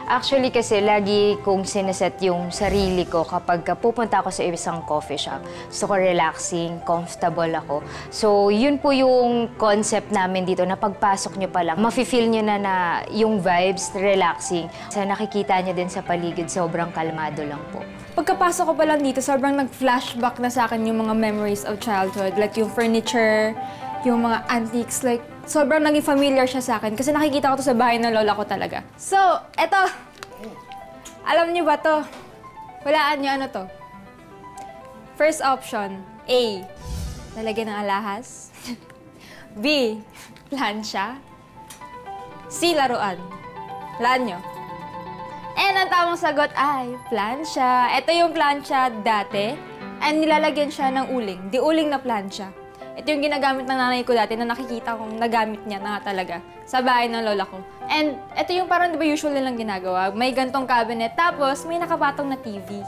Actually kasi lagi kong sineset yung sarili ko kapag pupunta ako sa isang coffee shop. Gusto ko relaxing, comfortable ako. So yun po yung concept namin dito na pagpasok nyo pa lang, mafe-feel nyo na yung vibes, relaxing. Sa nakikita nyo din sa paligid, sobrang kalmado lang po. Pagkapasok ko pa lang dito, sobrang nag-flashback na sa akin yung mga memories of childhood. Like yung furniture, yung mga antiques, like sobrang naging familiar siya sa akin kasi nakikita ko to sa bahay ng lola ko talaga. So, eto. Alam niyo ba to? Walaan niyo ano to? First option, A. Lalagyan ng alahas. B. Plancha. C. Laruan. Walaan niyo. And ang tamang sagot ay plancha. Ito yung plancha dati. And nilalagyan siya ng uling. Di uling na plancha. Ito yung ginagamit ng nanay ko dati na nakikita kong nagamit niya na talaga sa bahay ng lola ko. And ito yung parang di ba usual nilang ginagawa. May gantong cabinet, tapos may nakapatong na TV.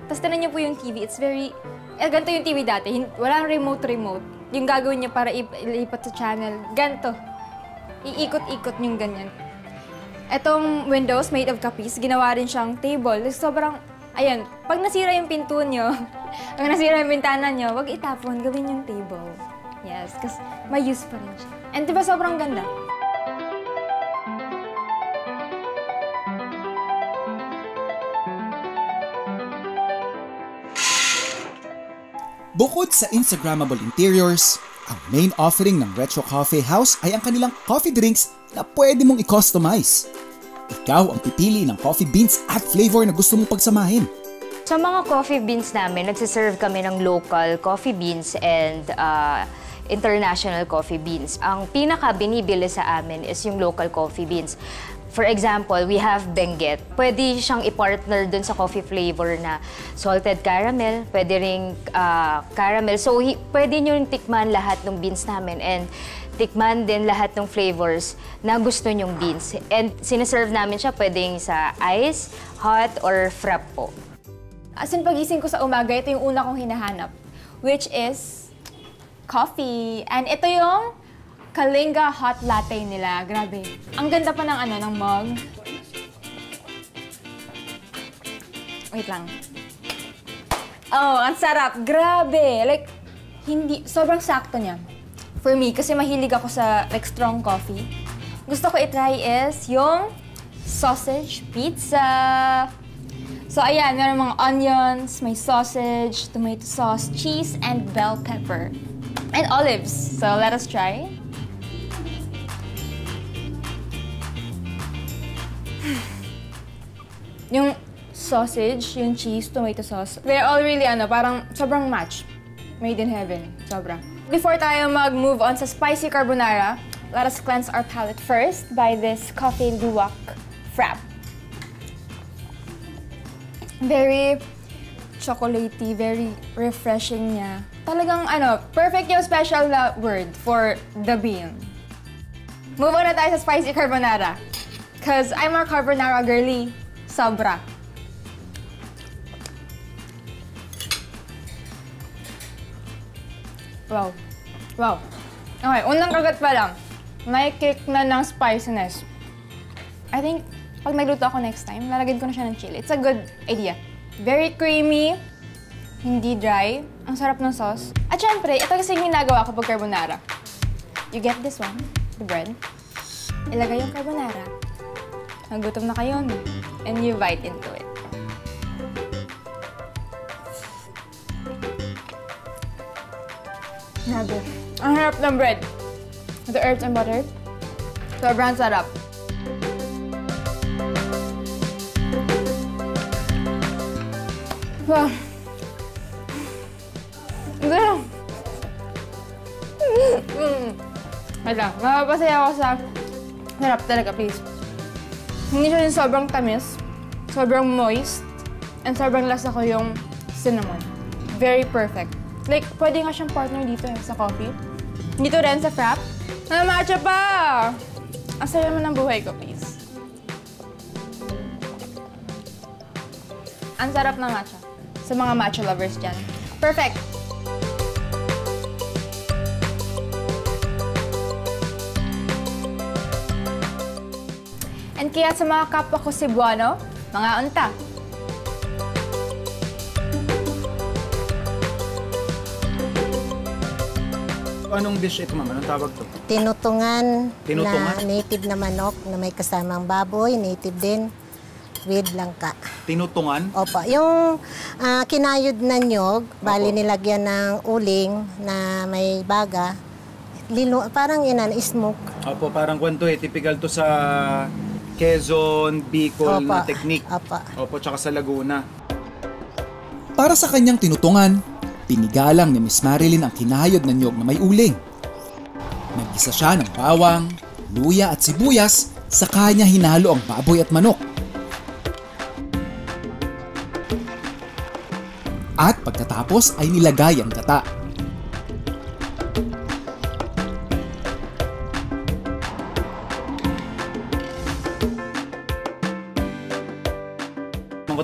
Tapos tinan niyo po yung TV, it's very... ganito yung TV dati, walang remote. Yung gagawin niya para ilipat sa channel, ganito. Iikot-ikot yung ganyan. Etong windows made of kapis, ginawa rin siyang table. Sobrang, ayan, pag nasira yung pinto nyo, pag nasira yung bintana nyo, wag itapon, gawin yung table. Yes, kasi may use pa rin siya. And diba sobrang ganda? Bukod sa Instagrammable interiors, ang main offering ng Retro Coffee House ay ang kanilang coffee drinks na pwede mong i-customize. Ikaw ang pipili ng coffee beans at flavor na gusto mong pagsamahin. Sa mga coffee beans namin, nagsiserve kami ng local coffee beans and international coffee beans. Ang pinaka-binibili sa amin is yung local coffee beans. For example, we have Benguet. Pwede siyang i-partner dun sa coffee flavor na salted caramel, pwede ring caramel. So, pwede nyo rin tikman lahat ng beans namin and tikman din lahat ng flavors na gusto nyong beans. And sinaserve namin siya pwedeng sa ice, hot, or frap po. As in, pagising ko sa umaga, ito yung una kong hinahanap, which is coffee. And ito yung Kalinga Hot Latte nila. Grabe. Ang ganda pa ng ng mug. Wait lang. Oh, ang sarap. Grabe. Like, sobrang sakto niya. For me, kasi mahilig ako sa strong coffee. Gusto ko i-try is yung sausage pizza. So, ayan, meron mga onions, may sausage, tomato sauce, cheese, and bell pepper. And olives. So, let us try. Yung sausage, yung cheese, tomato sauce, they're all really parang sobrang match. Made in heaven. Sobra. Before tayo mag-move on sa spicy carbonara, let us cleanse our palate first by this coffee luwak frap. Very chocolatey, very refreshing niya. Talagang perfect yung special word for the bean. Move on na tayo sa spicy carbonara. Cause I'm a carbonara girly. Sobra. Wow. Wow. Okay, unang kagat pa lang. May kick na ng spiciness. I think, pag nagluto ako next time, lalagyan ko na siya ng chili. It's a good idea. Very creamy, hindi dry, ang sarap ng sauce. At syempre, ito kasi yung ginagawa ko pag carbonara. You get this one, the bread. Ilagay yung carbonara. Nagutom na kayo, no? And you bite into it. Grabe. Ang harap ng bread. The herbs and butter. Sobrang sarap. Wow. Sarap. Wait lang. Mapapasaya ako sa sarap talaga, please. Hindi siya din sobrang tamis, sobrang moist, and sobrang lasa ko yung cinnamon. Very perfect. Like, pwede nga siyang partner dito sa coffee. Dito rin sa frap. Matcha pa! Ang saya naman ng buhay ko, please. Ang sarap ng matcha. Sa mga matcha lovers dyan. Perfect! And Kaya sa mga kapwa ko Cebuano, mga unta. Anong dish ito, ma'am? Anong tawag to? Tinutungan, Tinutungan? na native na manok na may kasamang baboy, native din, with langka. Tinutungan? Opo, yung kinayod na nyog, bali nilagyan ng uling na may baga, parang smoke. Opo, parang kwento typical to sa Quezon, Bicol Opo. na technique. Opo. Opo, tsaka sa Laguna. Para sa kanyang tinutungan, pinigalang ni Miss Marilyn ang kinahayod na niyog na may uling. Nagisa siya ng bawang, luya at sibuyas, sa kanya hinalo ang baboy at manok. At pagkatapos ay nilagay ang gata.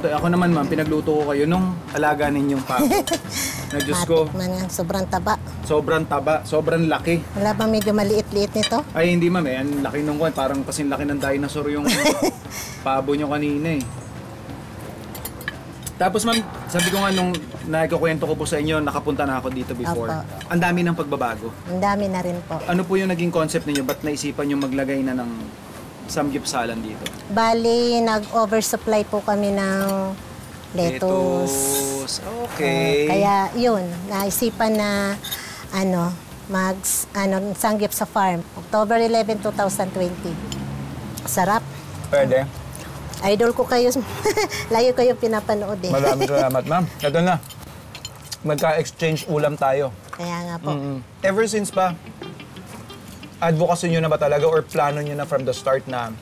Ako naman, ma'am, pinagluto ko kayo nung alaga ninyong pako. Na Diyos ko, Matik man yan, sobrang taba. sobrang taba, sobrang laki. Wala ba medyo maliit-liit nito? Ay, hindi, ma'am, ang laki nung kwan. Parang kasing laki ng dinosaur yung pabo nyo kanina eh. Tapos, ma'am, sabi ko nga nung nagkukwento ko po sa inyo, nakapunta na ako dito before. Opo. Ang dami ng pagbabago. Ang dami na rin po. Ano po yung naging concept ninyo? Ba't naisipan yung maglagay na ng samgyupsalan dito? Bali, nag-oversupply po kami ng lettuce. Okay. Kaya yun, naisipan na sanggip sa farm. October 11, 2020. Sarap. Pwede. Idol ko kayo. Layo kayo pinapanood eh. Maraming salamat, ma'am. Ito na. Magka-exchange ulam tayo. Kaya nga po. Ever since pa, advocacy nyo na ba talaga or plano nyo na from the start na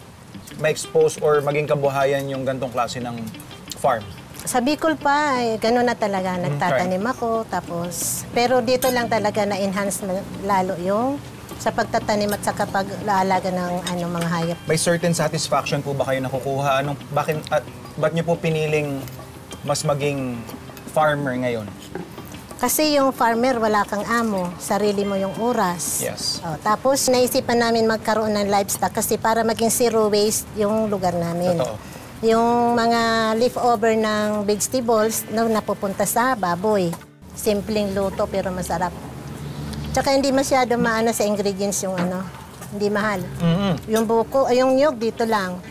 ma-expose or maging kabuhayan yung gantong klase ng farm? Sa Bicol pa, gano'n na talaga. Nagtatanim ako. Tapos, pero dito lang talaga na-enhance lalo yung sa pagtatanim at sa pag-aalaga ng mga hayop. May certain satisfaction po ba kayo nakukuha? Ba't nyo po piniling mas maging farmer ngayon? Kasi yung farmer, wala kang amo. Sarili mo yung oras. Yes. Tapos, naisipan namin magkaroon ng livestock kasi para maging zero waste yung lugar namin. Totoo. Yung mga leftover ng vegetables napupunta sa baboy. Simpleng luto pero masarap. Tsaka hindi masyado maano sa ingredients yung hindi mahal. Yung buko, yung nyog dito lang.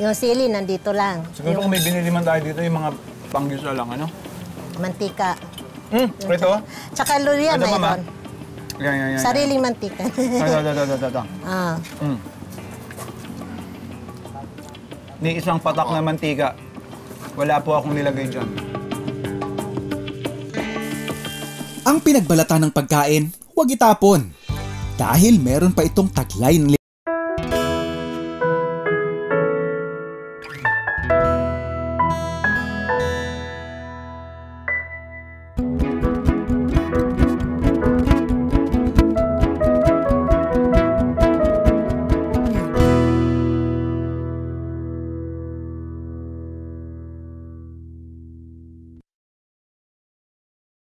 Yung sili nandito lang. Siguro kung may binili man tayo dito, yung mga panggisa lang, ano? Mantika. Ito? Tsaka luya Ito, mama. mayroon. Yan. Sariling mantika. Ito. Ah. Ni isang patak na mantika. Wala po akong nilagay dyan. Ang pinagbalatan ng pagkain, huwag itapon. Dahil meron pa itong taglay ng